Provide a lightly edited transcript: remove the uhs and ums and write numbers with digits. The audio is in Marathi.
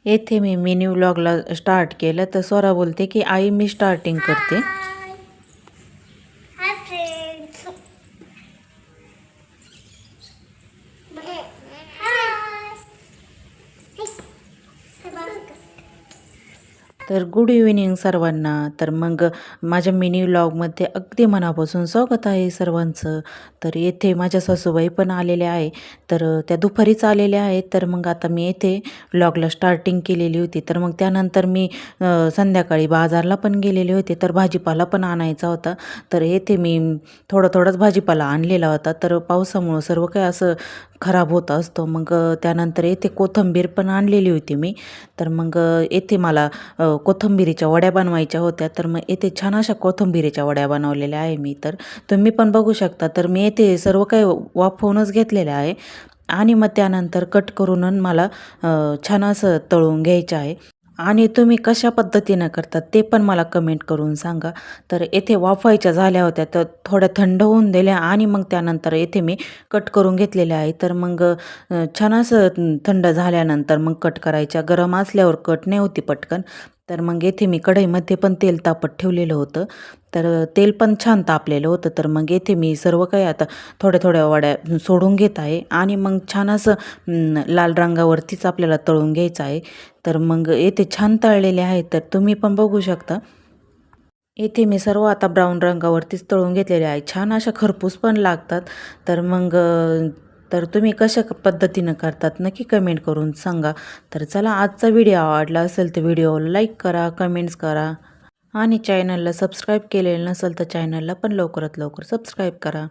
येथे मी मिनी व्लॉगला स्टार्ट केलं तर स्वरा बोलते की आई मी स्टार्टिंग करते. Hi friends. तर गुड इव्हिनिंग सर्वांना. तर मग माझ्या मिनी व्लॉगमध्ये अगदी मनापासून स्वागत आहे सर्वांचं. तर येथे माझ्या सासूबाई पण आलेल्या आहे. तर त्या दुपारीच आलेल्या आहेत. तर मग आता मी येथे व्लॉगला स्टार्टिंग केलेली होती. तर मग त्यानंतर मी संध्याकाळी बाजारला पण गेलेले होते. तर भाजीपाला पण आणायचा होता. तर येथे मी थोडाच भाजीपाला आणलेला होता. तर पावसामुळं सर्व काही असं खराब होत असतो. मग त्यानंतर येथे कोथिंबीर पण आणलेली होती मी. तर मग येथे मला कोथिंबिरीच्या वड्या बनवायच्या होत्या. तर मग येथे छान अशा कोथिंबिरीच्या वड्या बनवलेल्या आहे मी. तर तुम्ही पण बघू शकता. तर मी येथे सर्व काही वाफवूनच घेतलेलं आहे आणि मग त्यानंतर कट करून मला छान असं तळून घ्यायचं आहे. आणि तुम्ही कशा पद्धतीनं करतात ते पण मला कमेंट करून सांगा. तर येथे वाफायच्या झाल्या होत्या तर थोड्या थंड होऊन दिल्या आणि मग त्यानंतर येथे मी कट करून घेतलेल्या आहे. तर मग छान असं थंड झाल्यानंतर मग कट करायच्या. गरम असल्यावर कट नाही होती पटकन. तर मग येथे मी कढईमध्ये पण तेल तापत ठेवलेलं होतं. तर तेल पण छान तापलेलं होतं. तर मग येथे मी सर्व काही आता थोड्या वड्या सोडून घेत आहे आणि मग छान असं लाल रंगावरतीच आपल्याला तळून घ्यायचं आहे. तर मग येथे छान तळलेले आहेत. तर तुम्ही पण बघू शकता. येथे मी सर्व आता ब्राऊन रंगावरतीच तळून घेतलेले आहे. छान अशा खरपूस पण लागतात. तर मग तर तुम्ही कशा पद्धतीनं करतात नक्की कमेंट करून सांगा. तर चला आजचा व्हिडिओ आवडला असेल तर व्हिडिओला लाईक करा, कमेंट्स करा आणि चॅनलला सबस्क्राईब केलेलं नसेल तर चॅनलला पण लवकरात लवकर सबस्क्राईब करा.